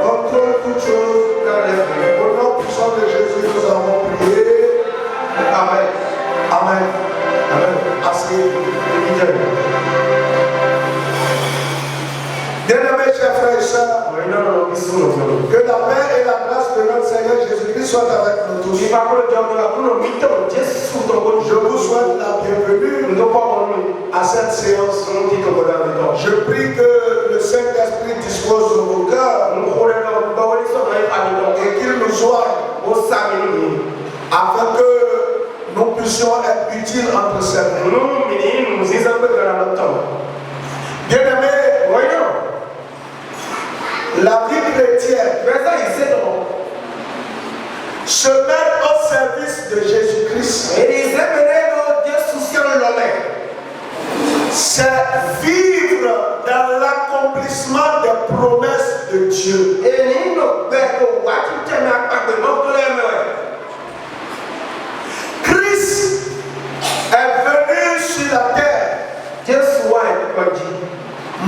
Contre toute chose, au nom puissant de Jésus, nous avons prié. Amen. Amen. Amen. Asseyez-vous. Bien-aimés, chers frères et sœurs, que la paix et la grâce de notre Seigneur Jésus-Christ soient avec nous tous. Je vous souhaite la bienvenue à cette séance. Je prie que le Saint-Esprit dispose de vos cœurs et qu'il nous soit afin que nous puissions être utiles entre ses mains. Bien-aimés, la vie chrétienne se met au service de Jésus-Christ. C'est vivre dans l'accomplissement des promesses de Dieu. Christ est venu sur la terre,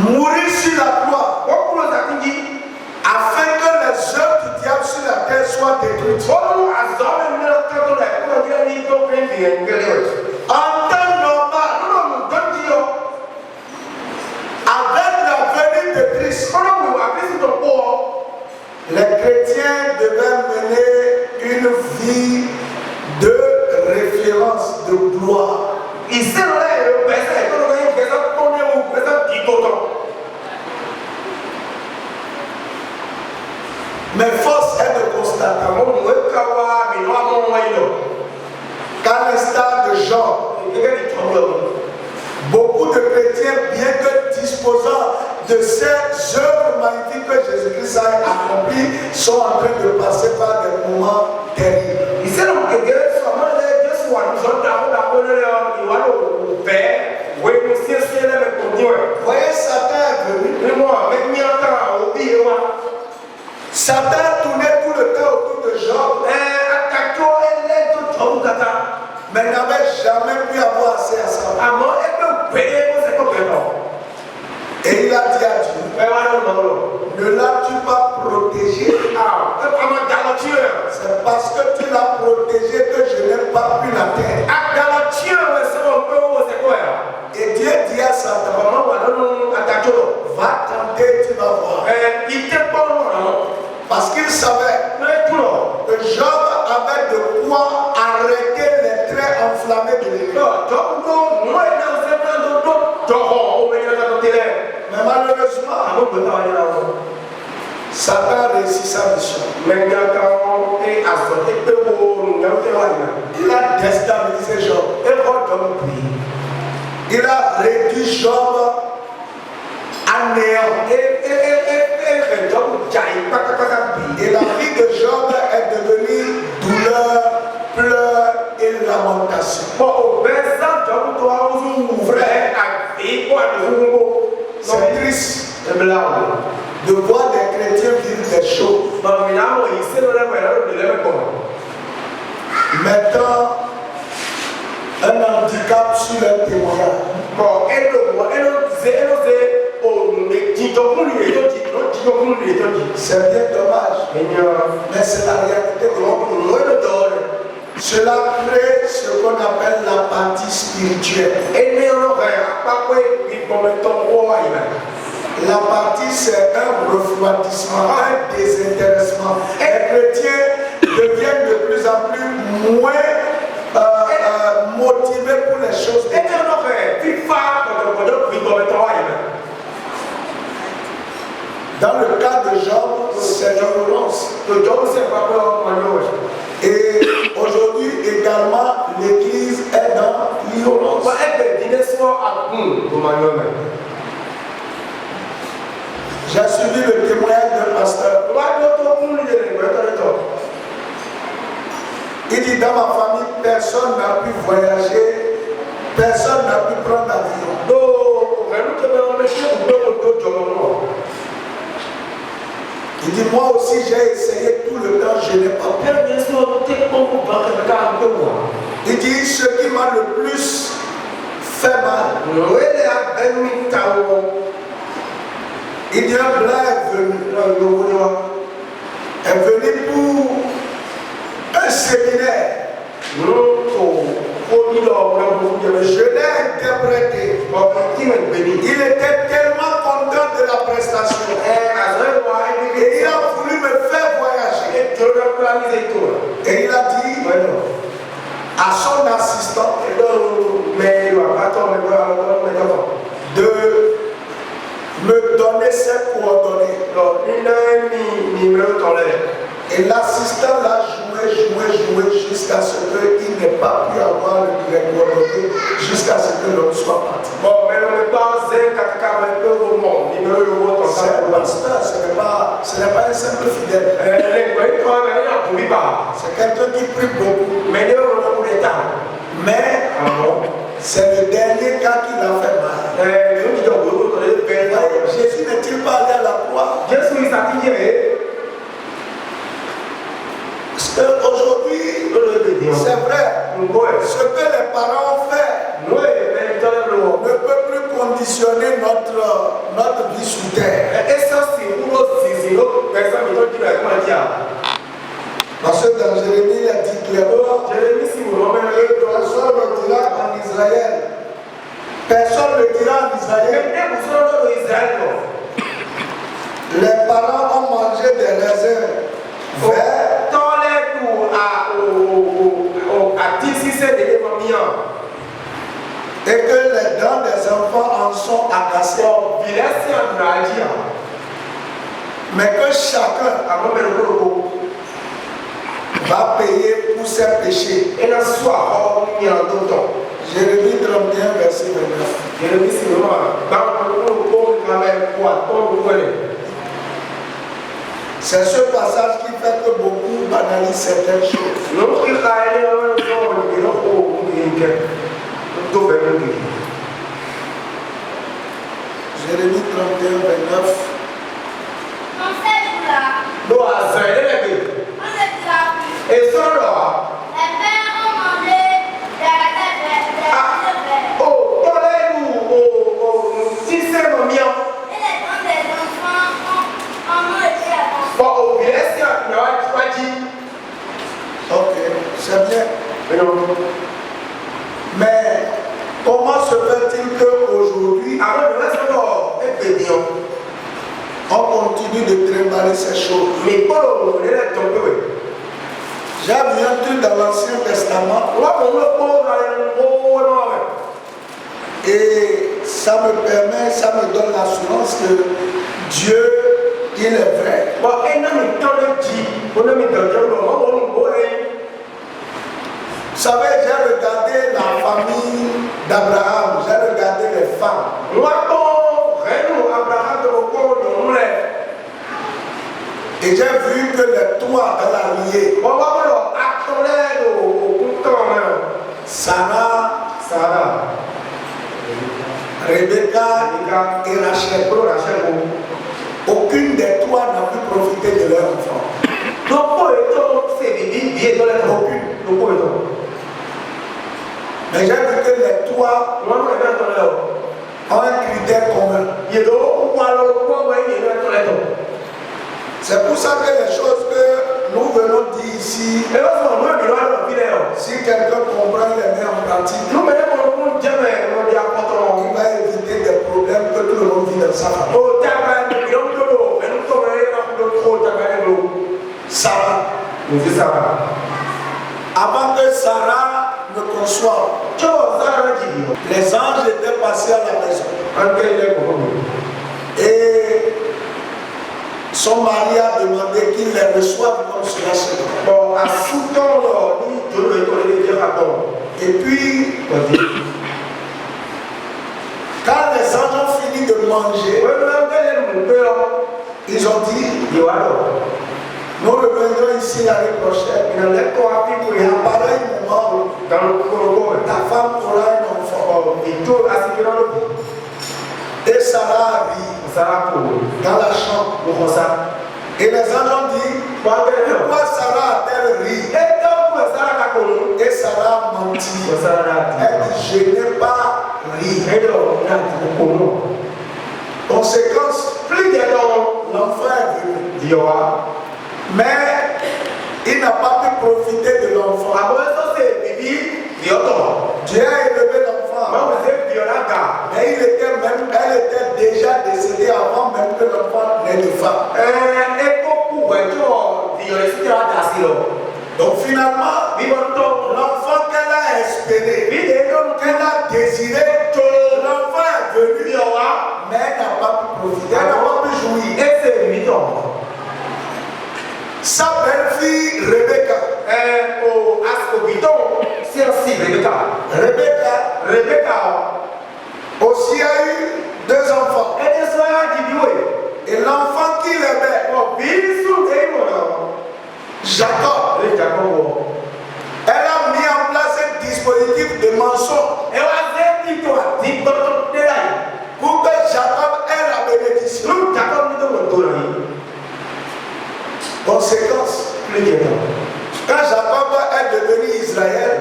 mourir sur la croix, afin que les œuvres du diable sur la terre soient détruites. En temps normal, avec la venue de Christ, les chrétiens devaient mener une vie de référence, de gloire. Mais force est de constater qu'à l'instar de Jean, beaucoup de chrétiens, bien que disposant de ces œuvres magnifiques que Jésus-Christ a accomplies, sont en train de passer par des moments terribles. Voyez, Satan est venu. Satan tournait tout le temps autour de Job, mais n'avait jamais pu avoir accès à ça. Et il a dit à Dieu, ne l'as-tu pas protégé? C'est parce que tu l'as protégé que je n'ai pas pu l'atteindre. Et Dieu dit à Satan, va tenter, tu vas voir. Parce qu'il savait que Job avait de quoi arrêter les traits enflammés de l'église. Mais malheureusement, Satan réussit sa mission. Il a déstabilisé Job. Il a réduit Job à néant. Et la vie de Job est devenue douleur, pleurs et lamentation. C'est triste de voir des chrétiens vivre des choses, mettant un handicap sur leur témoignage. C'est bien dommage, mais c'est la réalité de l'homme. Cela crée ce qu'on appelle l'apathie spirituelle. L'apathie, c'est un refroidissement, un désintéressement. Les chrétiens deviennent de plus en plus moins motivés pour les choses. Dans le cas de Job, c'est l'ignorance. Et aujourd'hui également, l'Église est dans l'ignorance. J'ai suivi le témoignage d'un pasteur. Il dit, dans ma famille, personne n'a pu voyager, personne n'a pu prendre l'avion. Il dit, moi aussi j'ai essayé tout le temps, je n'ai pas pu. Il dit, ce qui m'a le plus fait mal, Il dit un blanc est venu pour un séminaire. Je l'ai interprété. Il était tellement content de la prestation. Et il a voulu me faire voyager. Et il a dit à son assistant de me donner ses coordonnées. Et l'assistant l'a joué jusqu'à ce qu'il n'ait pas pu avoir les coordonnées, jusqu'à ce que l'homme soit parti. C'est un pasteur, ce n'est pas un simple fidèle. C'est quelqu'un qui prie beaucoup. Mais c'est le dernier cas qui l'a fait mal. Jésus n'est-il pas allé à la croix? Parce qu'aujourd'hui, c'est vrai, ce que les parents ont fait ne peut plus conditionner notre vie sous terre. Parce que dans Jérémie, il a dit clairement, personne ne dira en Israël. Personne ne dira en Israël. Les parents ont mangé des raisins verts. Et que les dents des enfants en sont agacées. Mais que chacun va payer pour ses péchés. Jérémie 31, verset 29. C'est ce passage qui fait que beaucoup banalisent certaines choses. Jérémie 31, 29. Et son roi, les pères ont mangé des raisins verts. Oh, si c'est mon mien. Et les dents des enfants en ont été avancées. Ok, c'est bien. Mais comment se fait-il qu'aujourd'hui, on continue de trimballer ces choses? J'ai vu un truc dans l'Ancien Testament et ça me permet, ça me donne l'assurance que Dieu, il est vrai. Vous savez, j'ai regardé la famille d'Abraham, j'ai regardé les femmes. Et j'ai vu que les toits dans la liée, Sarah, Rebecca et Rachel, aucune des toits n'a pu profiter de leur enfant. Aucune. Mais j'ai vu que les toits ont un critère commun. C'est pour ça que les choses que nous venons dire ici, si quelqu'un comprend les met en pratique, il va éviter des problèmes que tout le monde vit dans sa famille. Sarah. Avant que Sarah ne conçoive, les anges étaient passés à la maison. Et son mari a demandé qu'il les reçoive comme cela se doit. Et puis, quand les anges ont fini de manger, ils ont dit, nous reviendrons ici l'année prochaine. Et à pareil moment, ta femme aura un enfant. Et Sarah rit dans la chambre. Et les anges ont dit, pourquoi Sarah a-t-elle ri? Et Sarah a menti. Elle dit, je n'ai pas ri. Conséquence, L'enfant est venu. Mais il n'a pas pu profiter de l'enfant. Dieu a élevé l'enfant. Mais elle était déjà décédée avant même que l'enfant n'ait de femme. Donc finalement, l'enfant qu'elle a espéré, qu'elle a désiré, l'enfant est venu, mais elle n'a pas pu profiter, elle n'a pas pu jouir. Sa belle-fille Rebecca. Rebecca aussi a eu 2 enfants. Et l'enfant qui l'aimait, Jacob, elle a mis en place un dispositif de mensonge pour que Jacob ait la bénédiction. Conséquence, quand Jacob est devenu Israël,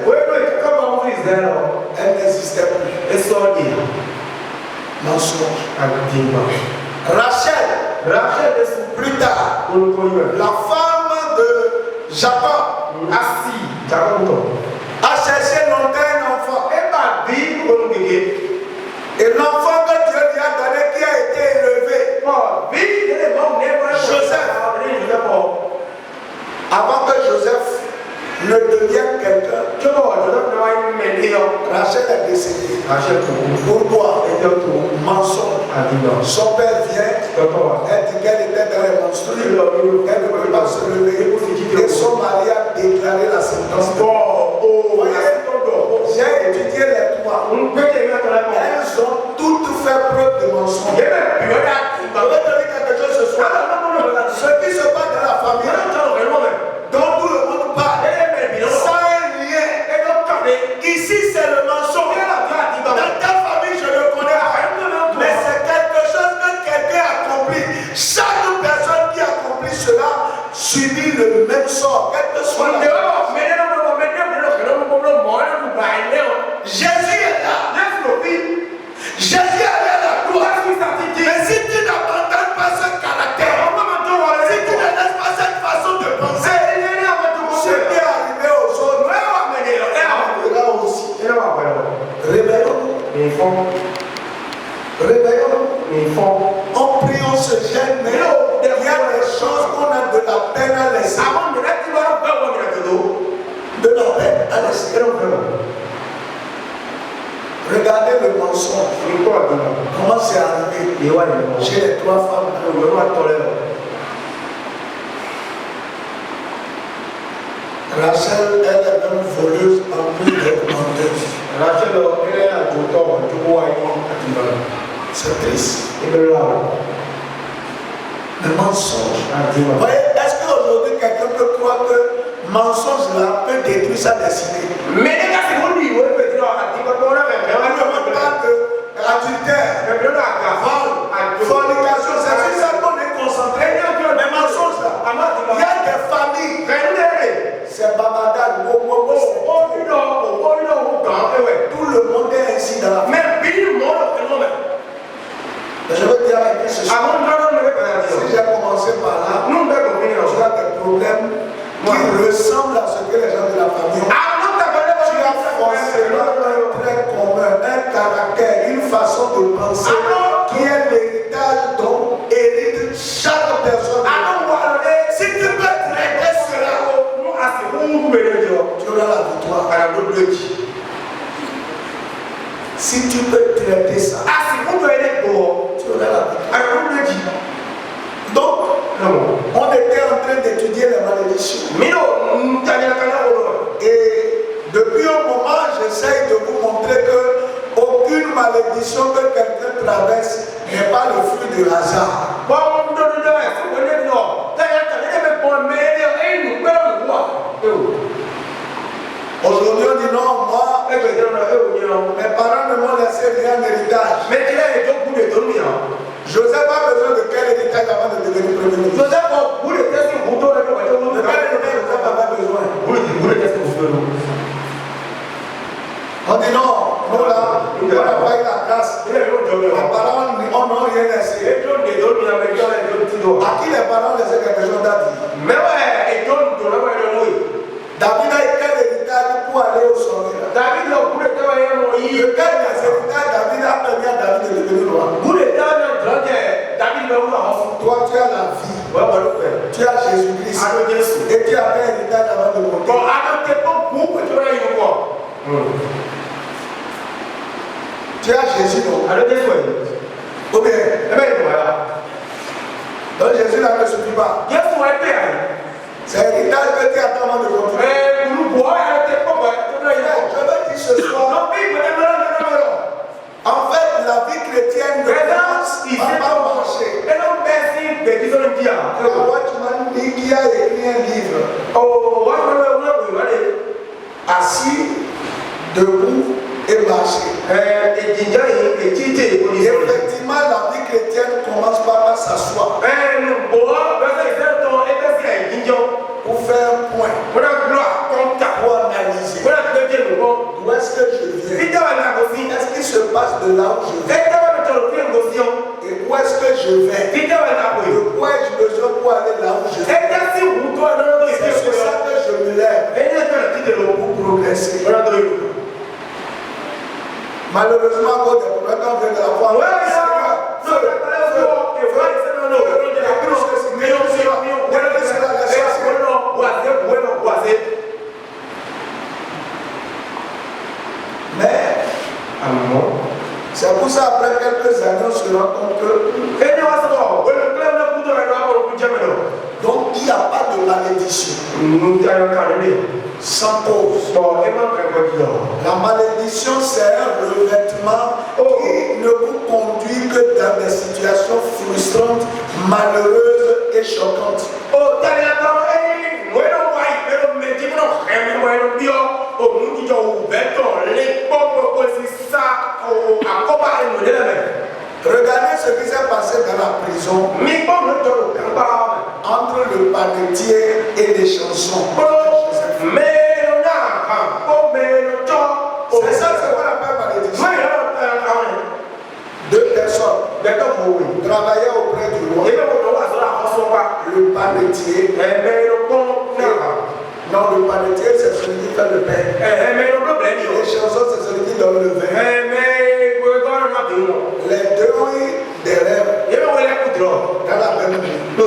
elle n'existait plus. Mensonge. Rachel, plus tard, la femme de Jacob, a cherché longtemps un enfant. Et l'enfant que Dieu lui a donné, qui a été élevé, Joseph, avant que Joseph ne devienne quelqu'un, Rachel est décédée. Pourquoi? Mensonge. Son père vient, elle dit qu'elle était dans les menstrues, elle ne pouvait pas se lever, et son mari a déclaré la sentence. J'ai étudié les 3. Elles ont toutes fait preuve de mensonge. Je vais te dire quelque chose ce soir. Ce qui se passe dans la famille, dont tout le monde parle, ça a un lien. Ici, c'est le mensonge. Dans ta famille, je le connais pas. Mais c'est quelque chose que quelqu'un accomplit. Chaque personne qui accomplit cela subit le même sort, quel que soit la Jésus est là. Jésus est à la gloire. Mais si tu n'abandonnes pas ce caractère, si tu ne laisses pas cette façon de penser, ce qui est arrivé aux autres arrivera aussi. Réveillons-nous. En priant ce gêne, mais il y a des choses qu'on a de la peine à laisser. De la peine à laisser. Regardez le mensonge. Comment c'est arrivé chez les 3 femmes. Rachel, elle est même voleuse en plus d'être menteuse. C'est triste. Le mensonge. Voyez, est-ce qu'aujourd'hui quelqu'un peut croire que mensonge là peut détruire sa destinée? Adultère, vol, fornication, c'est sur ça qu'on est concentré. Les mensonges là, il y a des familles, c'est babadal, tout le monde est ainsi dans la famille. Je veux dire avec ce soir, si j'ai commencé par là, tu as des problèmes qui ressemblent à ce que les gens de la famille ont. Tu as forcément un trait commun, un caractère, une façon de penser qui est l'héritage dont hérite chaque personne. Si tu peux traiter cela, tu auras la victoire. Si tu peux traiter ça, tu auras la victoire. Donc, on était en train d'étudier les malédictions. Et depuis un moment, j'essaye de vous montrer que aucune malédiction que quelqu'un traverse n'est pas le fruit de hasard. Aujourd'hui, on dit non, moi, mes parents ne m'ont laissé rien d'héritage. Joseph a besoin de quel héritage avant de devenir premier ministre? De quel héritage Joseph avait besoin? On dit non, nous là, on n'a pas eu la grâce. Les parents, on n'a rien laissé. Tu as Jésus-Christ. Et tu as fait un héritage avant de monter. Tu as Jésus, non? Ou bien? Donc Jésus là ne suffit pas. C'est un héritage que tu attends avant de monter. Je veux dire ce soir. En fait, la vie chrétienne ne commence pas marcher. Le Watchman dit qu'il a écrit un livre. Assis, debout et marcher. Effectivement, la vie chrétienne commence pas par s'asseoir. Pour faire un point. Pour analyser. Où est-ce que je viens? Est-ce qu'il se passe de là où je viens? Et où est-ce que je vais? De quoi ai-je besoin pour aller là où je vais? C'est sur ça que je me lève pour progresser. Malheureusement, quand on vient de la foi, mais c'est pour ça après quelques années on se rend compte que donc il n'y a pas de malédiction sans cause. La malédiction c'est un revêtement qui ne vous conduit que dans des situations frustrantes, malheureuses et choquantes. Regardez ce qui s'est passé dans la prison entre le panetier et les chansons. C'est ça, c'est quoi la malédiction? Deux personnes travaillaient auprès du roi. Le panetier. Non, le panetier, c'est celui qui fait le pain. Les chansons, c'est celui qui donne le vin. Les deux ont eu des rêves dans la même nuit. Ils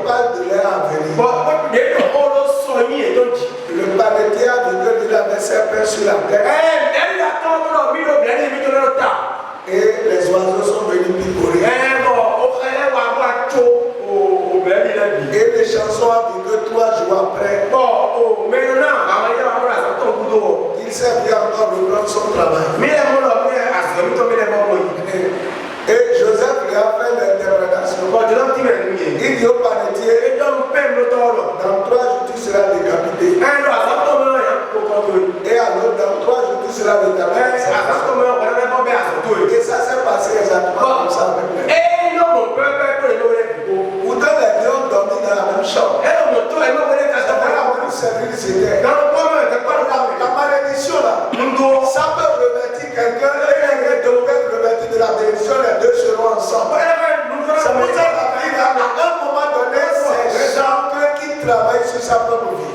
parlent de leur avenir. Le panetier a vu qu'il avait ses pains sur la terre. Et les oiseaux sont venus picorer. Et les chansons ont vu que 3 jours après, il s'est bien encore reprendre son travail. Et Joseph lui a fait l'interprétation. Il dit au panetier, dans 3 jours tu seras décapité. Et alors dans 3 jours tu seras décapité. Et ça s'est passé exactement comme ça avec lui. Pourtant les deux ont dormi dans la même chambre. La malédiction là, ça peut revêtir quelqu'un et peut revêtir de la bénédiction, les deux seront ensemble. C'est pour ça que la Bible, à un moment donné, c'est chacun qui travaille sur sa propre vie.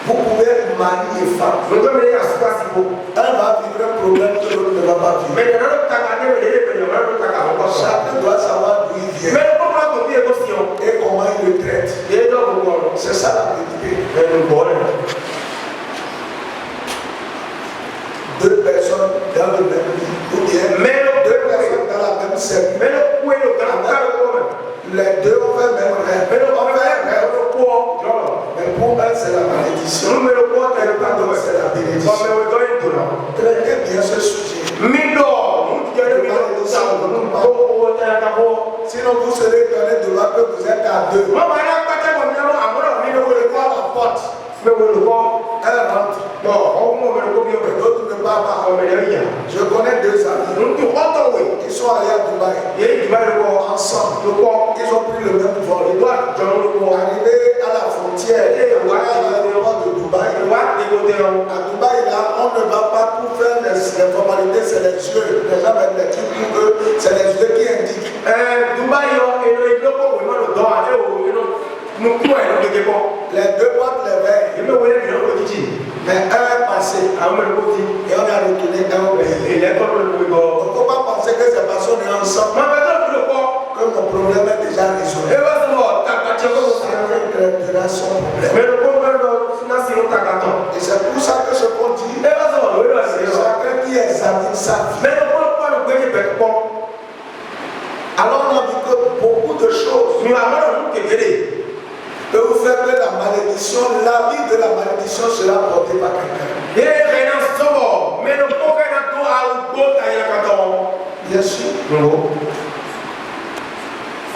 Vous pouvez être mari et femme. Un va vivre un problème que l'autre ne va pas vivre. Chacun doit savoir d'où il vient et comment il le traite. C'est ça la vérité. Deux personnes dans le même lit, ou bien deux personnes dans la même scène. Les deux ont fait le même rêve. Mais pour un, c'est la malédiction. Mais pour l'autre, c'est la bénédiction. Traitez bien ce sujet. Sinon, vous serez donné de loi que vous êtes à deux. Un porte. Un rentre. L'autre ne part pas. Je connais 2 amis. Ils sont allés à Dubaï. Ensemble. Ils ont pris le même vol. Arrivé à la frontière, à l'aéroport de Dubaï. À Dubaï, là, on ne va pas pour faire les formalités, c'est les yeux. Les gens mettent les trucs pour eux, c'est les yeux qui indiquent. Les deux portent les verres. Mais un est passé. Et on a retourné un au pays. Donc, faire que la malédiction, la vie de la malédiction sera portée par quelqu'un. Bien sûr.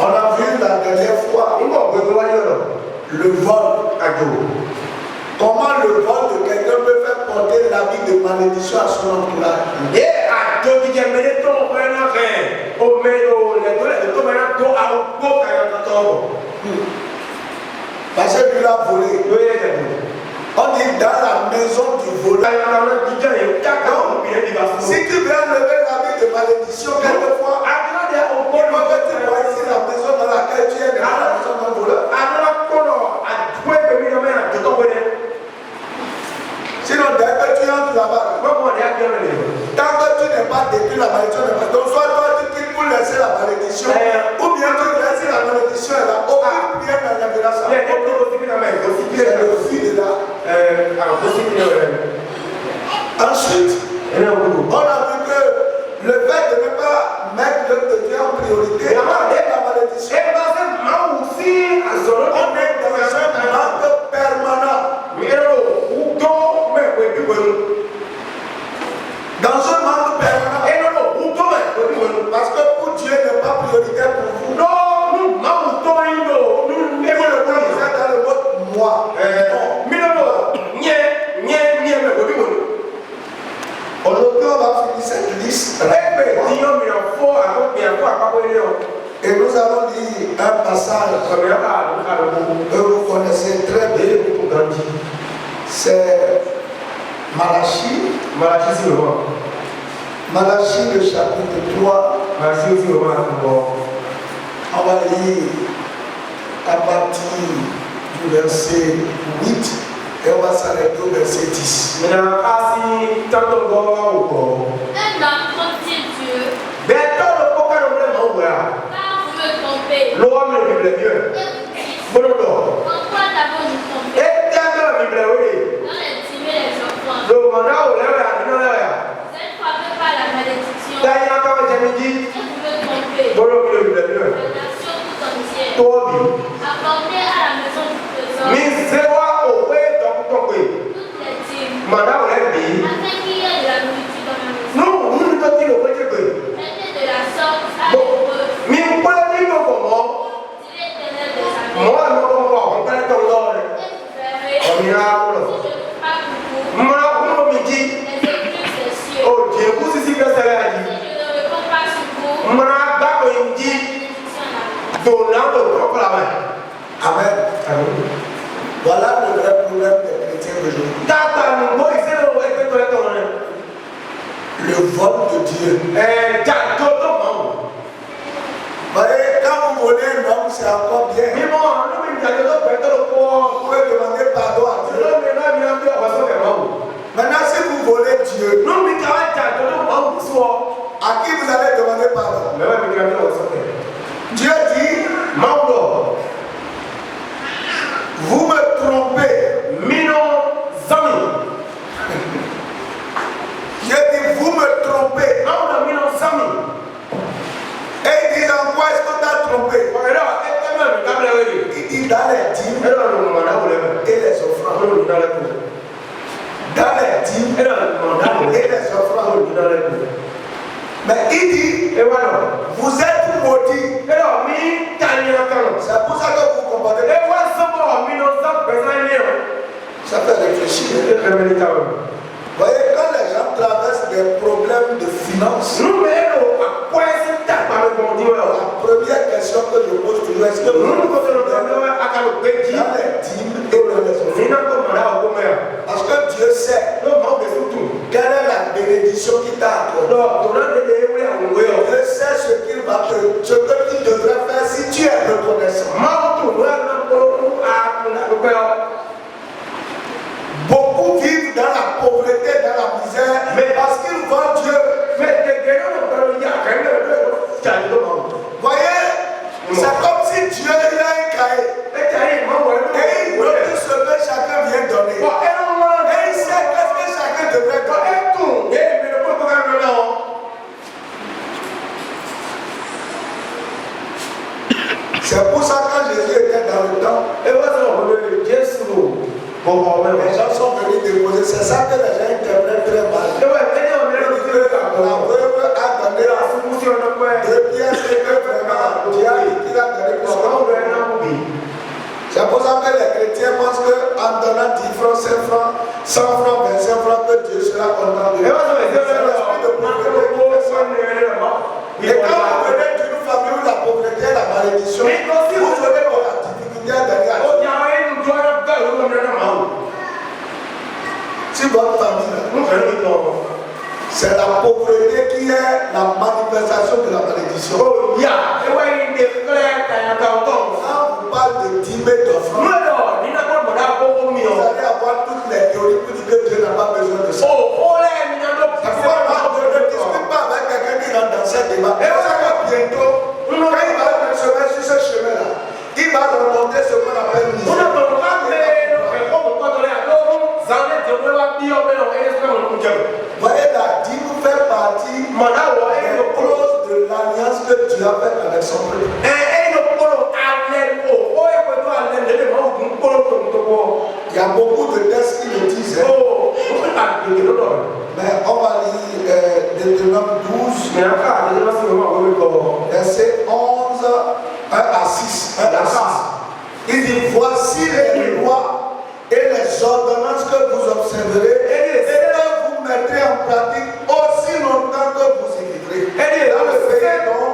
On a vu la dernière fois le vol. Comment le vol de quelqu'un peut faire porter la vie de malédiction à son entourage. Parce que lui a volé. On dit dans la maison du voleur. Si tu veux enlever la vie de malédiction, quelquefois, il faut que tu vois ici la maison dans laquelle tu es, la maison d'un voleur. Sinon, dès que tu entres là-bas, tant que tu n'es pas détruit la malédiction, donc soit toi tu quittes pour laisser la malédiction, ou bien tu laisses la malédiction et là, aucune prière n'enlèvera ça. C'est le fil de là. Ensuite, on a vu que le fait de ne pas mettre le Dieu en priorité, la malédiction, on est dans un manque permanent. Dans un manque permanent. Parce que pour Dieu n'est pas prioritaire pour vous. Non, vous êtes dans le mode moi. Aujourd'hui, on va finir cette liste. Et nous allons lire un passage que vous connaissez très bien. C'est Malachie. Malachie, le chapitre 3. On va lire à partir du verset 8 et on va s'arrêter au verset 10. Un homme trompe-t-il Dieu? Car vous me trompez. En quoi d'avons-nous trompé? Dans les dîmes et les offrandes. Vous êtes frappés par la malédiction. Et vous me trompez. La nation tout entière. Apportez à la maison du trésor toutes les dîmes. Afin qu'il y ait de la nourriture dans ma maison. Mettez de la sorte à l'épreuve. Dit l'Éternel des armées. Et vous verrez, si je ne pas pour vous, les éclipses des cieux. Si je ne réponds pas sur vous, bénédiction n'arrive. Amen. Voilà le vrai problème des chrétiens d'aujourd'hui. Le vol de Dieu. Voyez, quand vous volez un homme, c'est encore bien. Vous pouvez demander pardon à Dieu. Maintenant, si vous volez Dieu, à qui vous allez demander pardon? Dieu dit, vous me trompez. Dieu dit, vous me trompez. Et il dit, en quoi est-ce qu'on t'a trompé? Il dit, dans les dîmes et les offrandes. Dans les dîmes et les offrandes. Mais il dit, vous êtes maudits. C'est pour ça que vous comprenez. Ça fait réfléchir. Voyez, quand les gens traversent des problèmes de finances, la première question que je pose toujours, est-ce que vous dans les dîmes et dans les offrandes? Parce que Dieu sait quelle est la bénédiction qu'il t'a accordée. Dieu sait ce que tu devrais faire si tu es reconnaissant. Beaucoup vivent dans la pauvreté, dans la misère, mais parce qu'ils voient Dieu. Voyez, c'est comme si Dieu il a un cahier. Et il note ce que chacun vient donner. Et il sait qu'est-ce que chacun devrait donner. C'est pour ça que quand Jésus était dans le temple, les gens sont venus déposer. C'est ça que les gens interprètent très mal. La veuve a donné 2 pièces et que vraiment Dieu a dit qu'il a donné plus que. C'est pour ça que les chrétiens pensent qu'en donnant 10 francs, 5 francs, 100 francs, 25 francs, que Dieu sera content de nous. Et quand vous venez d'une famille où la pauvreté est la malédiction, vous aurez de la difficulté à donner à Dieu. Si votre famille, c'est la pauvreté qui est la manifestation de la malédiction. Quand vous parlez de 10 000 d'offrandes, vous allez avoir toutes les théories pour dire que Dieu n'a pas besoin de ça. Je ne discute pas avec quelqu'un qui rentre dans ce débat. Et vous savez bientôt, quand il va se mettre sur ce chemin-là, il va rencontrer ce qu'on appelle misère. Voyez la dîme fait partie des clauses de l'alliance que Dieu a faite avec son peuple. Il y a beaucoup de textes qui le disent. Mais on va lire Deutéronome 12, verset 11, 1 à 6. Il dit, voici les lois et les ordonnances que vous observerez et que vous mettrez en pratique aussi longtemps que vous y vivrez. Dans le pays dont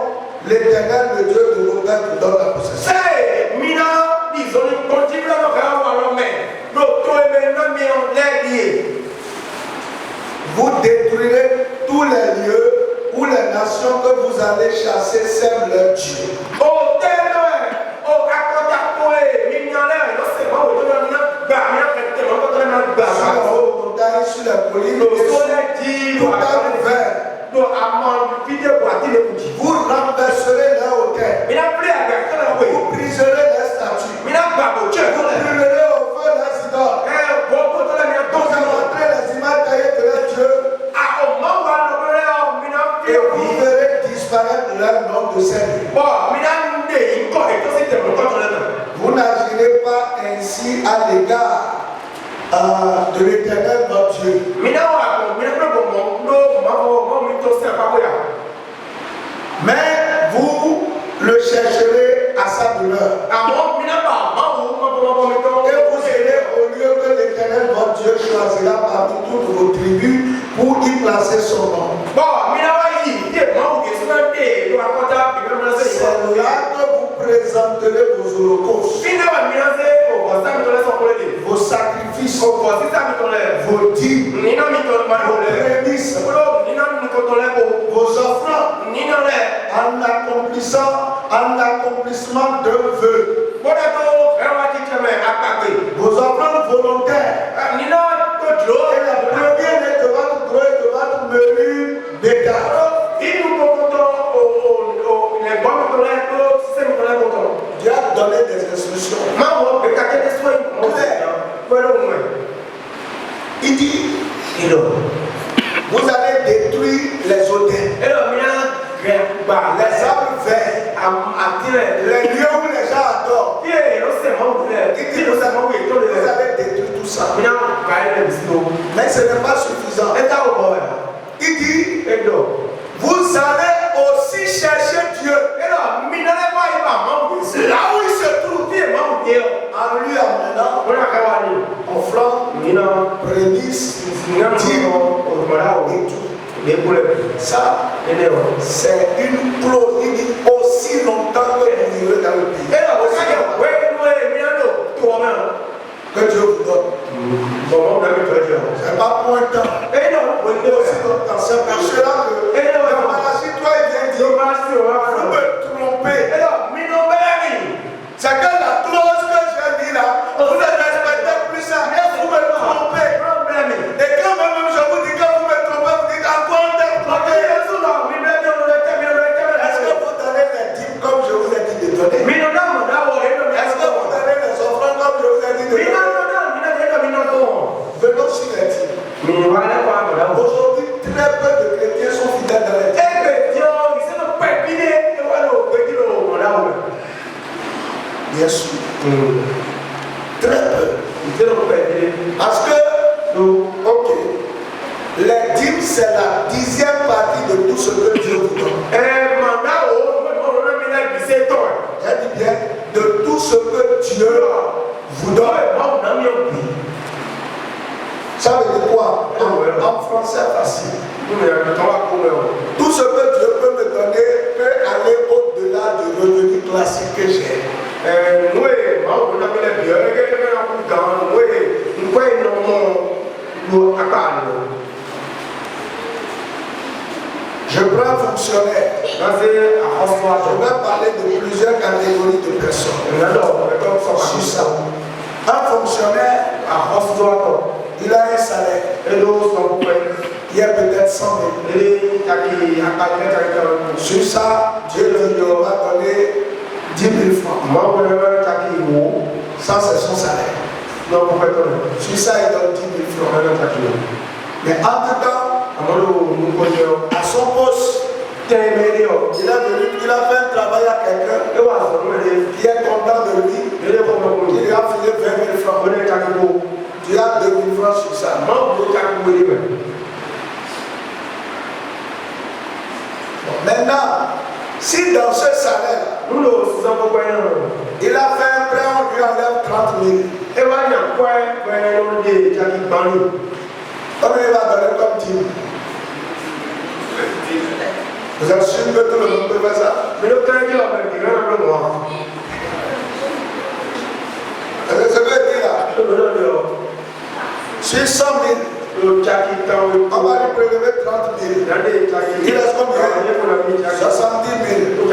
l'Éternel, le Dieu de vos pères, vous donne la possession. Vous détruirez tous les lieux où les nations que vous allez chasser servent leur Dieu. Sur les collines, tout à l'ouvert. Vous renverserez leur hôtel. Vous briserez les statues. Vous brûlerez au feu les idoles. Vous abattrez les images taillées de leur Dieu. Et vous verrez disparaître leur nom de Seigneur. Vous n'agirez pas ainsi à l'égard de l'Éternel votre Dieu. Mais vous le chercherez à sa demeure. Et vous irez au lieu que l'Éternel votre Dieu choisira parmi toutes vos tribus pour y placer son nom. C'est là que vous présenterez vos holocaustes, vos sacrifices, vos dîmes, vos prémices, vos offrandes, en accomplissement d'un vœu, vos offrandes volontaires, et la première de votre gros et de votre menu bétail. Dieu a donné des instructions. Il dit, vous allez détruire les hôtels, les arbres verts, les lieux où les gens adorent. Il dit, vous allez détruire tout ça. Mais ce n'est pas suffisant. Il dit, vous allez aussi chercher Dieu. Là où il se trouve, en lui amenant offrande, prémices, dîmes et tout. Ça, c'est une clause. Il dit aussi longtemps que vous vivrez dans le pays. Que Dieu vous donne. C'est pas pour un temps. Aussi longtemps. C'est pour cela que Malachie 3 vient dire, vous me trompez. C'est que la clause que j'ai dit là, vous ne respectez plus ça et vous me trompez. Et quand même je vous dis que vous me trompez, vous dites encore de tromper. Est-ce que vous donnez les dîmes comme je vous ai dit de donner? Est-ce que vous donnez les offrandes comme je vous ai dit de donner? Venons sur les dîmes. Aujourd'hui, très peu de chrétiens sont Très peu. Parce que, ok, les dîmes, c'est la 10e partie de tout ce que Dieu vous donne. J'ai dit bien, de tout ce que Dieu vous donne. Ça veut dire quoi? En français facile. Tout ce que Dieu peut me donner peut aller au-delà du revenu classique que j'ai. Je prends un fonctionnaire. Je vais parler de plusieurs catégories de personnes. Sur ça. Un fonctionnaire, il a un salaire. Il y a peut-être 100 000. Sur ça, Dieu lui aura donné 10 000 francs. Ça, c'est son salaire. Sur ça, il donne 10 000 francs. Mais entre-temps, à son poste, il a fait un travail à quelqu'un qui est content de lui. Il lui a filé 20 000 francs. Tu as 2 000 francs sur ça. Maintenant, si dans ce salaire, il a fait un prêt, on lui enlève 30 000. Combien il va donner comme dîme? Vous êtes sûr que tout le monde peut faire ça? C'est ce que je dis là. Sur 100 000, on va lui prélever 30 000. Il reste combien? 70 000. Vous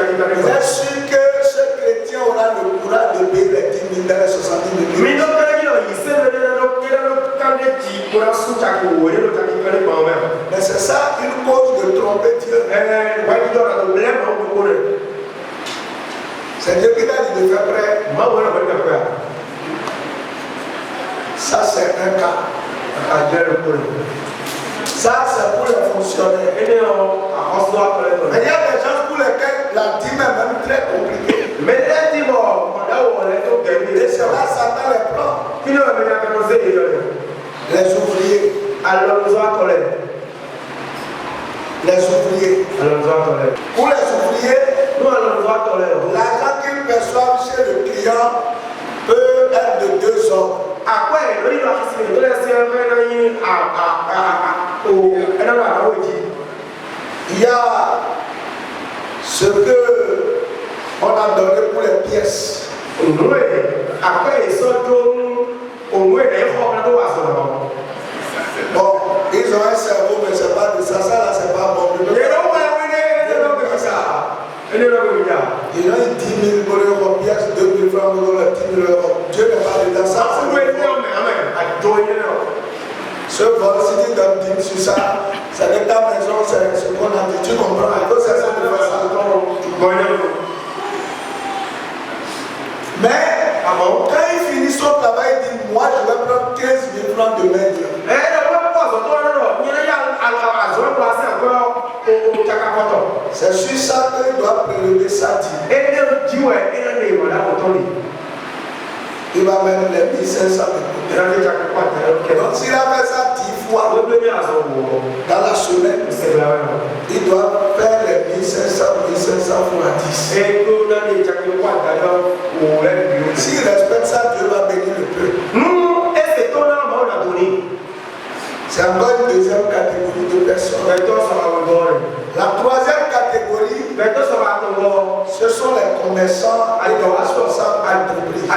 êtes sûr que ce chrétien aura le courage de payer les 10 000 dans les 70 000? Mais c'est ça une cause de tromper Dieu. C'est Dieu qui t'a dit de faire prêt. Ça c'est un cas. Ça c'est pour les fonctionnaires. Mais il y a des gens pour lesquels la dîme est même très compliquée. Et c'est là Satan les prend. Les ouvriers. Les ouvriers. Pour les ouvriers, l'argent qu'ils perçoivent chez le client peut être de 2 ordres. Il y a ce que on a donné pour les pièces. Bon, ils ont un cerveau, mais c'est pas de ça. Ça là, c'est pas bon. Ils ont 10 000 euros pièces, 2 000 francs, 10 000 euros. Dieu n'est pas dedans. Ça, ce vol, si tu donnes 10 sur ça, c'est de ta maison, c'est ce qu'on a dit. Tu comprends? C'est ça de faire ça. Mais, quand il finit son travail, il dit, moi je vais prendre 15 000 francs de main. C'est sur ça qu'il doit prélever sa dîme. Il va mettre les 1500 de côté. Donc s'il a fait ça 10 fois dans la semaine, il doit faire les 1500 fois 10. S'il respecte ça, Dieu va bénir le peuple. C'est encore une deuxième catégorie de personnes. La troisième catégorie, ce sont les commerçants et les responsables d'entreprise.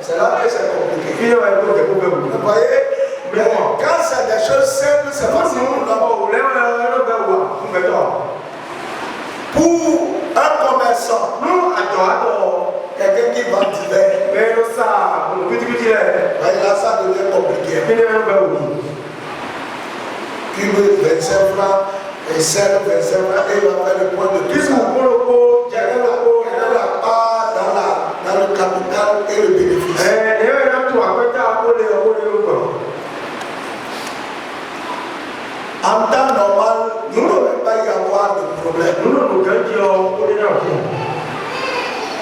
C'est là que c'est compliqué. Vous voyez, quand c'est des choses simples, c'est facile pour un commerçant, quelqu'un qui vend divers, là ça devient compliqué. Qui veut 25 francs et sert 25 francs et il va faire le point de tout ça. Quelle est la part dans le capital et le bénéfice? En temps normal, il ne devrait pas y avoir de problème.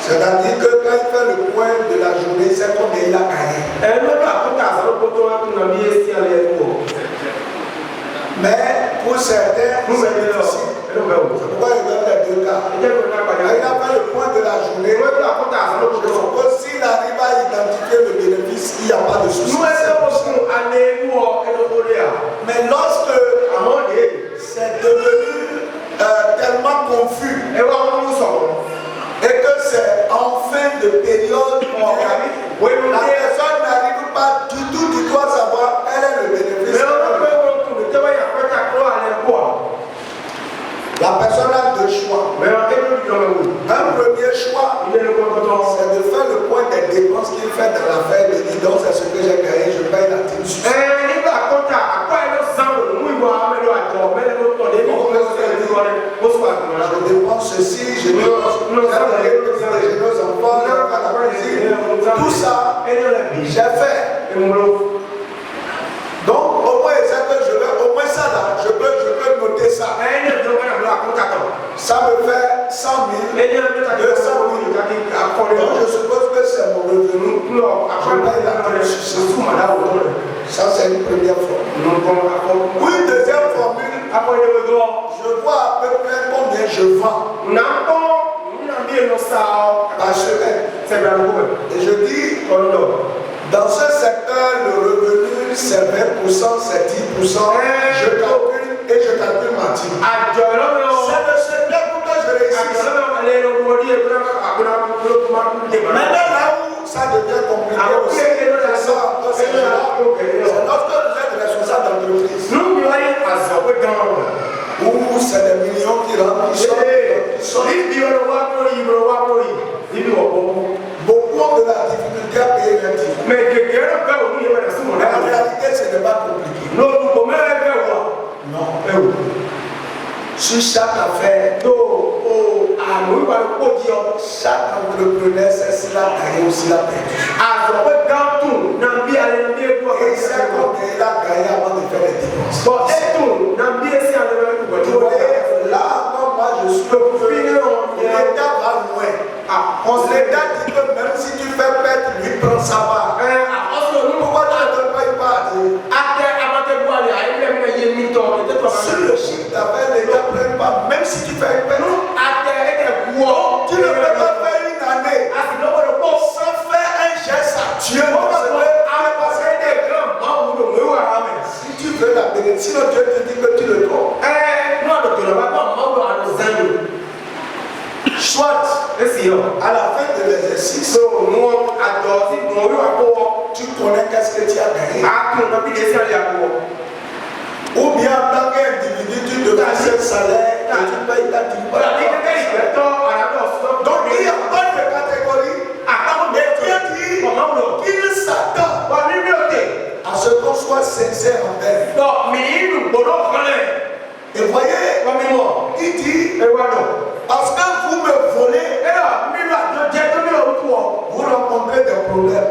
C'est-à-dire que quand il fait le point de la journée, c'est combien il a gagné. Mais pour certains, c'est difficile. C'est pourquoi il donne les deux cas. Il a fait le point de la journée. Je suppose s'il arrive à identifier le bénéfice, il n'y a pas de souci. Mais lorsque c'est devenu tellement confus et que c'est en fin de période, la personne n'arrive pas du tout à savoir quel est le bénéfice. La personne a deux choix. Un premier choix, c'est de faire le point des dépenses qu'il fait dans l'affaire de dire donc c'est ce que j'ai gagné, je paye la dîme. Je dépense ceci, je dépense nos enfants, tout ça, j'ai fait. Donc au moins ça que je vais, au moins ça là, je peux noter ça. Ça me fait 100 000, 200 000. Donc je suppose que c'est mon revenu. Ça c'est une première formule. Une deuxième formule, je vois à peu près combien je vends par semaine. Et je dis, dans ce secteur, le revenu c'est 20%, c'est 10%. Je calcule et je calcule ma dîme. C'est le secteur pour que je réussisse. Maintenant là où ça devient compliqué aussi, c'est lorsque vous êtes responsable d'entreprise. Où c'est des millions qui rentrent, qui sortent. Beaucoup ont de la difficulté à payer les dîmes. Mais en réalité, ce n'est pas compliqué. Non. Sur chaque affaire, chaque entrepreneur sait s'il a gagné ou s'il a perdu. Et c'est combien il a gagné avant de faire les dépenses. Là encore, moi je suis l'État va loin. L'État dit que même si tu fais perdre, lui prend sa part. Pourquoi tu ne donnes pas une part? Sur le chiffre d'affaires, l'État ne prend pas, même si tu fais une perte. Tu ne peux pas faire une année sans faire un geste à Dieu. Si tu veux la bénédiction, sinon Dieu te dit que tu le dois. Soit à la fin de l'exercice, tu connais qu'est-ce que tu as gagné. Ou bien en tant qu'individu, tu devrais faire un salaire et tu payes ta dîme. Donc il y a pas de catégorie. Mais Dieu dit qu'il s'attend à ce qu'on soit sincère envers lui. Et voyez, il dit, parce que vous me volez, vous rencontrez des problèmes.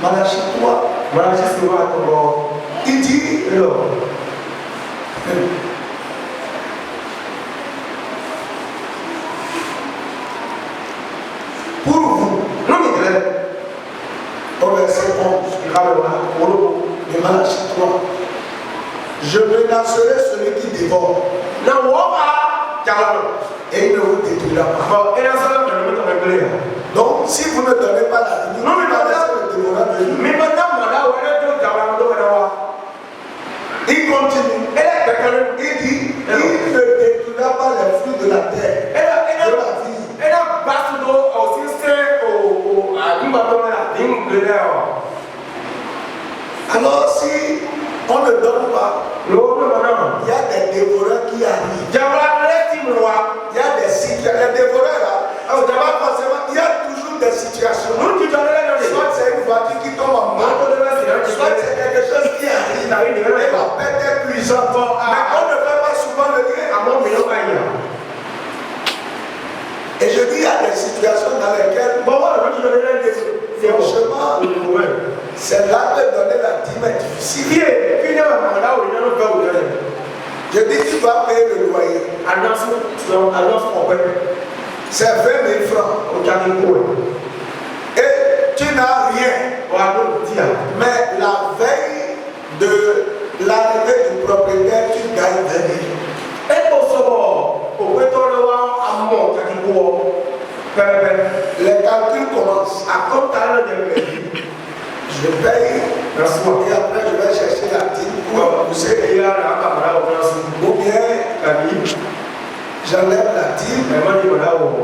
Malachie 3, il dit, pour vous, au verset 11, de Malachie 3, je menacerai celui qui dévore. Et il ne vous détruira pas. Donc, si vous ne donnez pas la vie, vous ne laissez le dévoreur venir. Il continue. Il dit, il ne détruira pas les fruits de la terre, de la vie. Alors, si on ne donne pas, il y a des dévoreurs qui arrivent. Il y a des situations. Les dévoreurs là, il y a toujours des situations. Soit c'est une voiture qui tombe en panne, soit c'est quelque chose qui arrive. Et la perte est puissante. Mais on ne fait pas souvent le lien. Et je dis, il y a des situations dans lesquelles, franchement, c'est là que donner la dîme est difficile. Je dis tu dois payer le loyer. C'est 20 000 francs. Et tu n'as rien. Mais la veille de l'arrivée du propriétaire, tu gagnes 20 000. Les calculs commencent. Je paye, et après je vais chercher la dîme pour pousser. Ou bien j'enlève la dîme et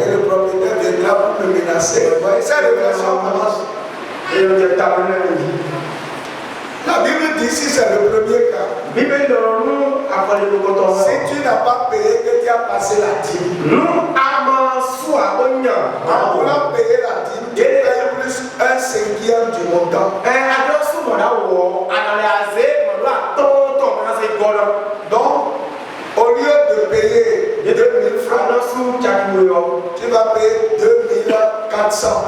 le propriétaire viendra pour me menacer. Vous voyez, ça révélation commence. La Bible dit si c'est le premier cas. Si tu n'as pas payé, que tu as passé la dîme. En voulant payer la dîme, tu payes plus 1/5 du montant. Donc, au lieu de payer 2 000 francs, tu vas payer 2 400.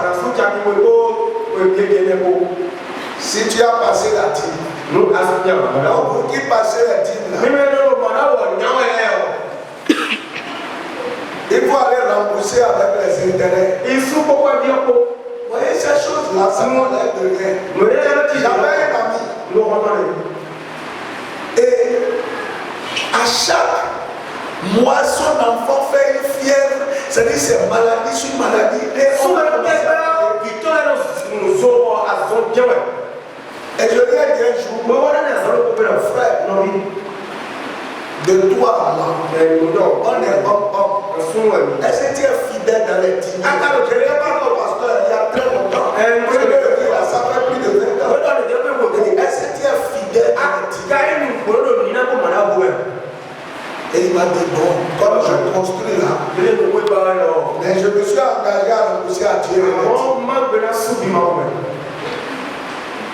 Si tu as passé la dîme. Donc, pour qui passer la dîme là, il faut aller rembourser avec les intérêts. Vous voyez ces choses-là, ça ne l'aide de rien. J'avais un ami. Et à chaque mois, son enfant fait une fièvre. C'est-à-dire c'est maladie sur maladie. Et je lui ai dit un jour, frère, de toi à moi, on est homme. Est-ce que tu es fidèle dans les dîmes? Je n'ai pas le pasteur il y a très longtemps. Je lui ai dit, ça fait plus de 20 ans. Est-ce que tu es fidèle dans les dîmes? Et il m'a dit, bon, comme je construis là, mais je me suis engagé à rembourser à Dieu.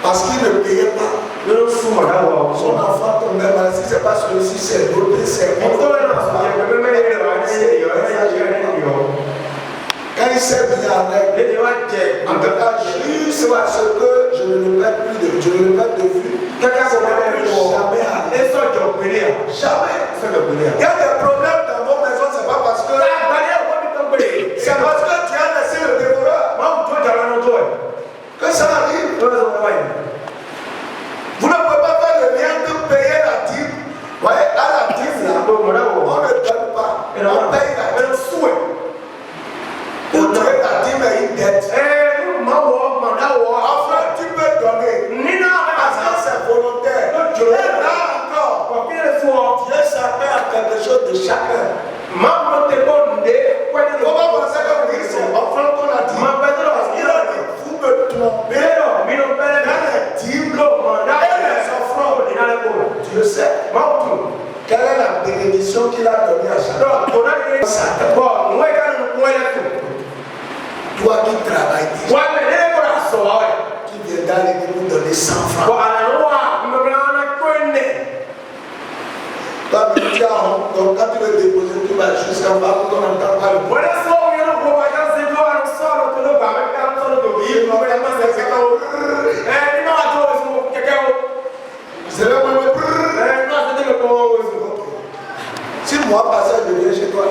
Parce qu'il ne payait pas. Son enfant tombait malade. Si ce n'est pas celui-ci, c'est l'autre, c'est quand il s'est mis avec, en tout cas, juste parce que je ne le perds plus de vue. Jamais. Il y a des problèmes dans vos maisons, c'est pas parce que. C'est parce que tu as laissé le dévoreur que ça arrive. Vous ne pouvez pas faire le lien de payer la dîme. Vous voyez, à la dîme, là, on ne donne pas. On paye la dîme. Pour tuer la dîme est une dette. Enfin, tu peux donner. Parce que c'est volontaire. Et là encore, Dieu s'appelle à quelque chose de chacun. Comment penser que oui, c'est offrande qu'on a dit. Parce qu'il a dit, vous me trompez dans les dîmes et les offrandes. Dieu sait. Quelle est la bénédiction qu'il a donnée à chacun? Toi qui travailles, qui viens d'aller nous donner 100 francs. Toi, tu as honte, donc quand tu veux déposer, tu vas jusqu'en bas pour qu'on n'entende pas le bruit. Si moi, passage, je viens chez toi.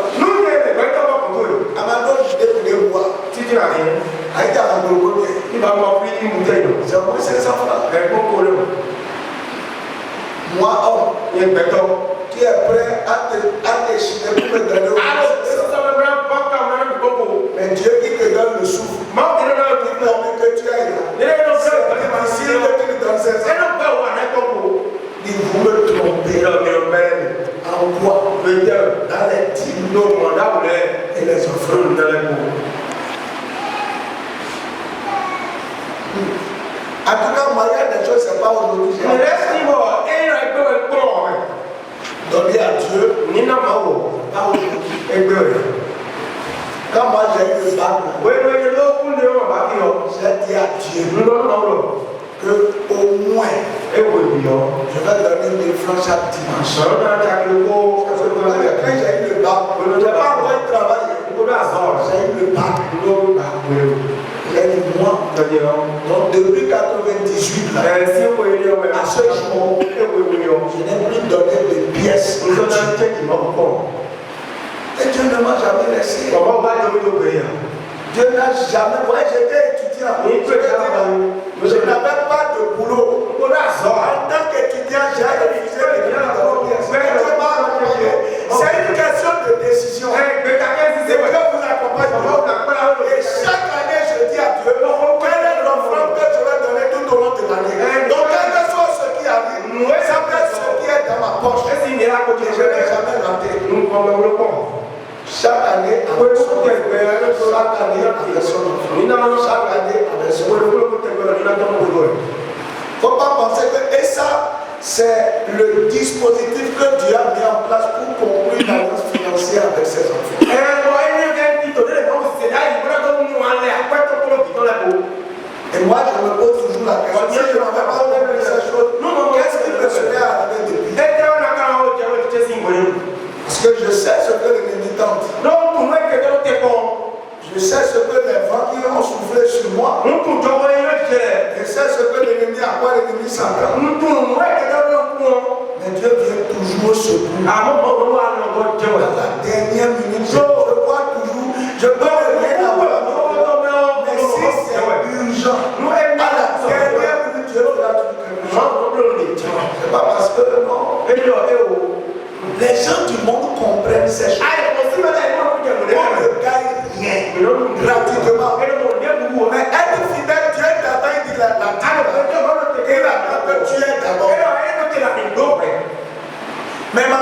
Amando, je t'ai voulu boire. Si tu n'as rien, aïe, tu as un gros il va m'offrir une bouteille. C'est au moins 500 francs. Moi, homme, qui est prêt à t'échiner pour me donner au moins. Mais Dieu qui te donne le souffle, il permet que tu ailles là. C'est difficile que tu me donnes 500 francs. Il vous me tromper. En quoi? Dans les dîmes et les offrandes. En tout cas, moi, il y a des choses, c'est pas aujourd'hui. Donner à Dieu, pas aujourd'hui. Quand moi j'ai eu le bac, j'ai dit à Dieu que au moins je vais donner 1000 francs chaque dimanche. Quand j'ai eu le bac, je n'ai pas encore travaillé. J'ai eu le bac. Il a dit moi. Donc depuis 98 là, à ce jour, je n'ai plus donné de pièces à Dieu. chantier qui m'a encore. Et Dieu ne m'a jamais laissé. Comment va Dieu me payer? Dieu n'a jamais. Ouais, j'étais étudiant. Je n'avais pas de boulot. En tant qu'étudiant, j'ai refusé de venir c'est une question de décision. Et Dieu vous accompagne. Et chaque année, je dis à Dieu, quelle est l'offrande que je vais donner tout au long de l'année. Donc, quel que soit ce qui arrive, ça peut être ce qui est dans ma poche. Et je n'ai jamais raté. Chaque année, avec son enfant. Chaque année, avec son enfant. Chaque année, avec son enfant. Il ne faut pas penser que, et ça, c'est le dispositif que Dieu a mis en place pour conclure l'alliance financière avec ses enfants. Et moi, je me pose toujours la question, si je n'avais pas compris ces choses, qu'est-ce qui me serait arrivé depuis? Parce que je sais ce que l'ennemi tente. Je sais ce que les vents qui ont soufflé sur moi. Je sais ce que l'ennemi, à quoi l'ennemi s'entend. Mais Dieu vient toujours au secours. Dans la dernière minute, je vois toujours, je peux rien avoir. Mais si c'est urgent, à la dernière minute, Dieu fera tout quelque chose. C'est pas parce que non. Les gens du monde comprennent ces choses. On ne gagne rien gratuitement. Mais être fidèle, Dieu d'abord, il dit la et la tu es d'abord. Mais ma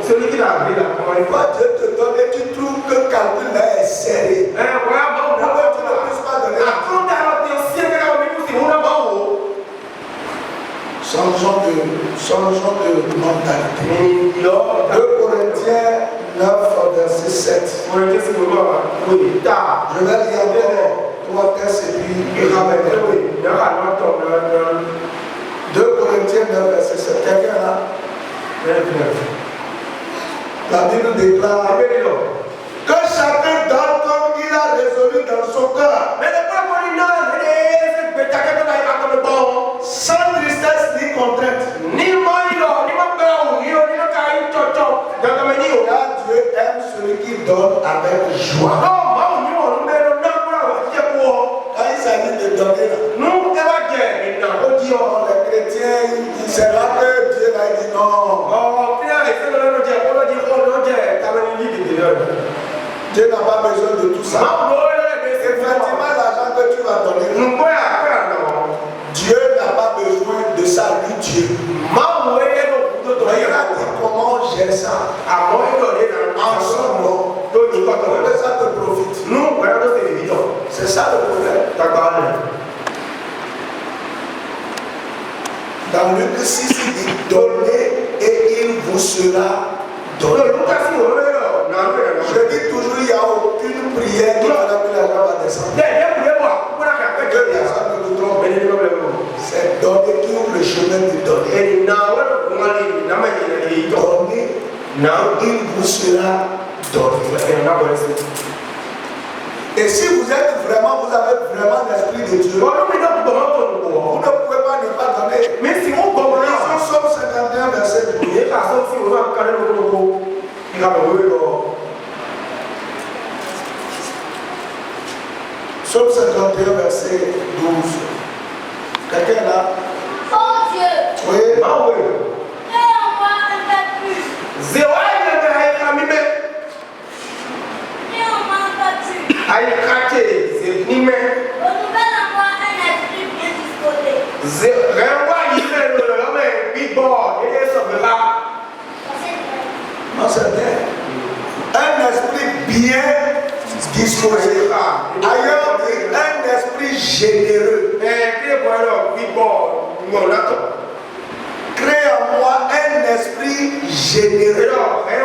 celui qui l'a appris là, quand Dieu te donne et tu trouves que le calcul là est serré. Pourquoi tu ne puisses pas donner changeons de mentalité. 2 Corinthiens 9, verset 7. Je vais lire encore 3 textes et puis ramène. 2 Corinthiens 9, verset 7. Quelqu'un là? La Bible déclare que chacun donne comme il a résolu dans son cœur. Sans tristesse ni contrainte. Car Dieu aime celui qui donne avec joie. Quand il s'agit de donner là, les chrétiens, c'est là que Dieu a dit non. Dieu n'a pas besoin de tout ça. Effectivement, l'argent que tu vas donner, Dieu n'a pas besoin de ça, lui Dieu. Il a dit comment on gère ça. Ensemble, que ça te profite. C'est ça le problème. Dans Luc 6, il dit donnez et il vous sera donné. Je dis toujours, il n'y a aucune prière qui va l'appeler la joie va descendre. C'est donner qui ouvre le chemin de donner. Donner, il vous sera donné. Et si vous êtes vraiment, vous avez vraiment l'esprit de Dieu, vous ne pouvez pas ne pas donner. Mais si vous comprenez, Somme 51, verset 12. Somme 51, verset 12. Quelqu'un là? Oh Dieu! Oui. Fais en moi un peu plus. Fais en moi un peu plus. Renouvelle en moi un esprit bien disposé. Non, c'est bien. Un esprit bien disposé. Ailleurs, un esprit généreux. Crée en moi un esprit généreux. Et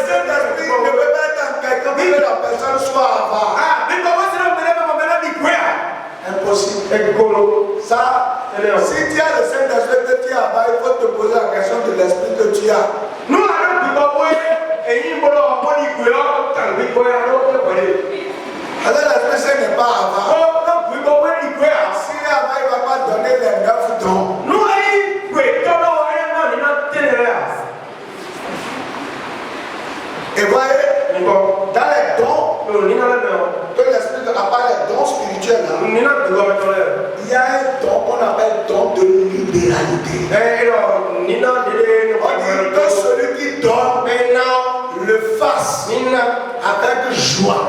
cet esprit ne peut pas être en quelqu'un pour que la personne soit avare. Impossible. Ça, si tu as le Saint-Esprit que tu as avare, il faut te poser la question de l'esprit que tu as. Alors l'esprit Saint n'est pas avare. S'il est avare, il ne va pas donner les 9 dons. Et voyez, dans les dons, que l'esprit n'a pas les dons spirituels, là, il y a un don qu'on appelle don de libéralité. On dit que celui qui donne le fasse avec joie.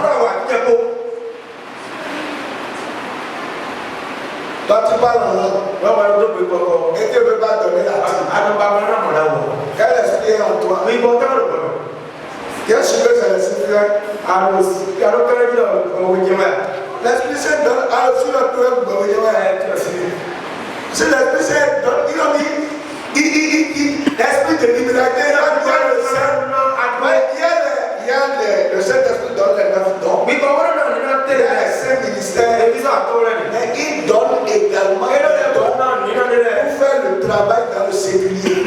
Toi tu parles en langue et tu ne veux pas donner la dîme. Quel esprit est en toi? Quel est-ce que c'est l'esprit? L'esprit Saint donne à l'esprit de toi. Si l'esprit Saint donne, il a dit l'esprit de liberté, il y a le Saint-Esprit donne les 9 dons. Il y a les 5 ministères. Mais il donne également les dons pour faire le travail dans le séculier.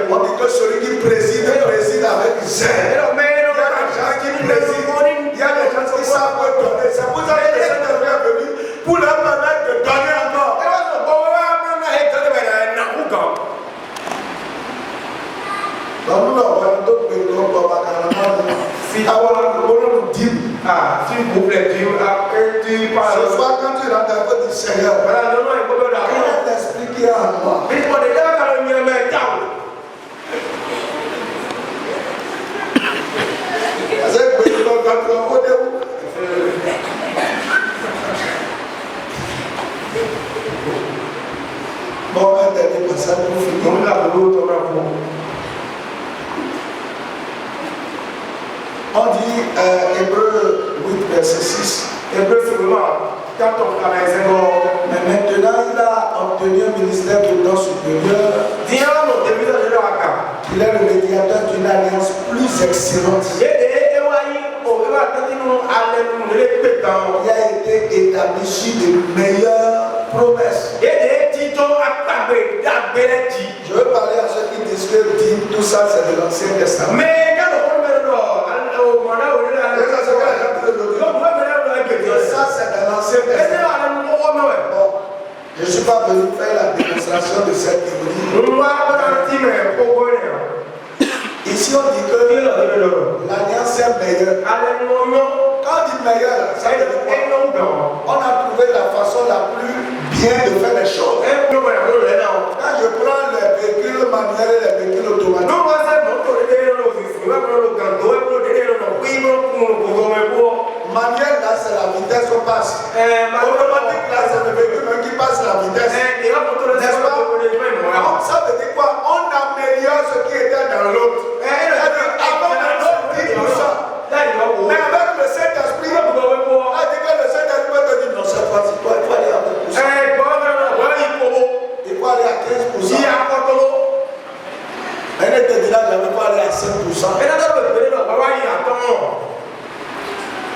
On dit que celui qui préside avec zèle. Il y a des gens qui président, il y a des gens qui savent donner. C'est pour ça que le Saint-Esprit est venu pour leur permettre de donner encore. S'il vous plaît, Dieu, après tu parles. Ce soir, quand tu rentres à votre Seigneur, quel est l'esprit qui est en moi? Bon, un dernier passage pour finir. On dit Hébreu 8, verset 6. Mais maintenant, il a obtenu un ministère de don supérieur. Il est le médiateur d'une alliance plus excellente. Il a été établi sur de meilleures promesses. Je veux parler à ceux qui disent que tout ça c'est de l'Ancien Testament. Ça c'est de l'Ancien Testament. Bon, je ne suis pas venu faire la démonstration de cette théorie. Ici on dit que l'alliance est meilleure. Quand on dit meilleure, ça veut dire quoi? On a trouvé la façon la plus bien de faire les choses. Quand je prends les véhicules manuels et les véhicules automatiques, manuel là c'est la vitesse on passe. Automatique là c'est le véhicule qui passe la vitesse. N'est-ce pas? Ça veut dire quoi? On améliore ce qui était dans l'autre. Avant de 10%. Mais avec le Saint-Esprit, on dit que le Saint-Esprit va te dire non, cette fois-ci, toi, il faut aller à 20%. Il faut aller à 15%. Elle ne te dira jamais pas aller à 5%.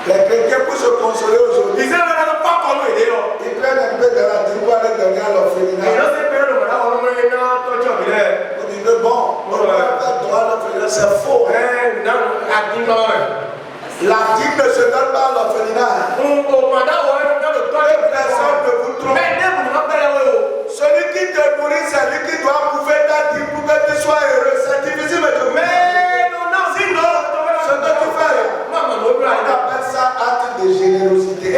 Les chrétiens pour se consoler aujourd'hui, ils prennent un peu de la dîme pour aller donner à l'orphelinat. On dit que bon, on va faire droit à l'orphelinat, c'est faux. La dîme ne se donne pas à l'orphelinat. Personne ne vous trompe. Celui qui te nourrit, c'est lui qui doit bouffer ta dîme pour que tu sois heureux. C'est difficile, mais sinon, ce que tu fais, on appelle ça acte de générosité.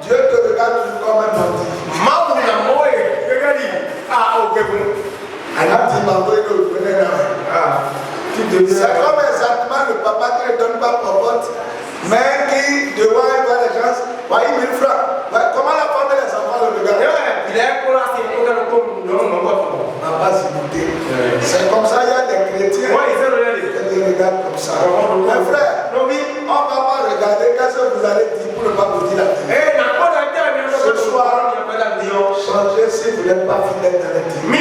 Dieu te regarde toujours comme un menti. C'est comme exactement le papa qui ne donne pas popote, mais qui devant il voit les gens, voyez 1000 francs. Comment la femme et les enfants le regardent? C'est comme ça, il y a des chrétiens qui les regardent comme ça. Mes frères, on ne va pas regarder qu'est-ce que vous allez dire pour ne pas vous dire la vérité. Ce soir, changez si vous n'êtes pas fidèle dans les dîmes.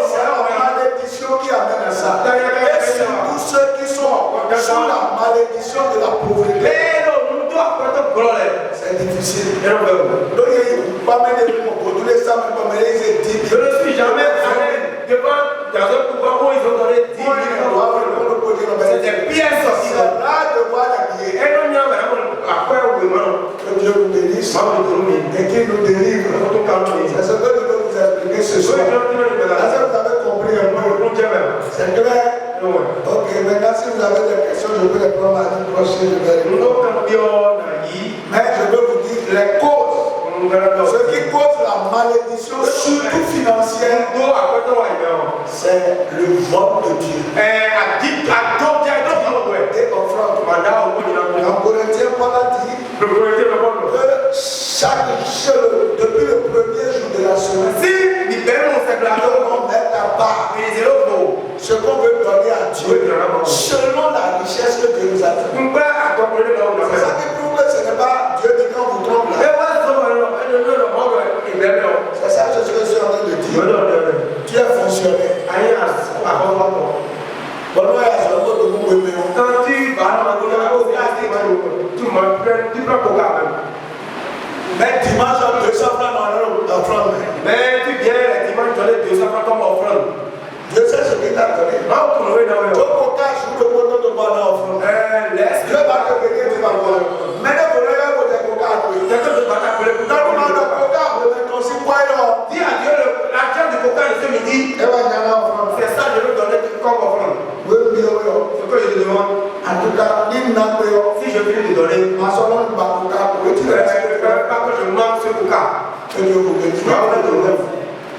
C'est la malédiction qui amène à ça. Et surtout ceux qui sont sous la malédiction de la pauvreté. C'est difficile. Donc, il y a pas mal de gens pour donner ça, mais pas mal de 10 000. Je ne suis jamais allé devant dans un pouvoir où ils ont donné 10 000. C'est des pièces aussi. C'est là de voir les billets. Que Dieu nous bénisse et qu'il nous délivre. C'est ce que je veux vous expliquer ce soir. Est-ce que vous avez compris un peu? maintenant si vous avez des questions, je peux les prendre à une prochaine, je vais répondre. Mais je veux vous dire les causes. Ce qui cause la malédiction, surtout financière, c'est le vol de Dieu. Et offrande. En Corinthiens, Paul a dit que chaque jour, depuis le premier jour de la semaine, on met à part ce qu'on veut donner à Dieu selon la richesse que Dieu nous a donnée. C'est ça qui prouve que ce n'est pas Dieu qui quand vous trompe là. C'est ça ce que je suis en train de dire. Tu es fonctionnaire. Quand tu vas mais dimanche, 200 francs dans l'offrande. Mais tu viens dimanche donner 200 francs comme offrande. Dieu sait ce qu'il t'a donné.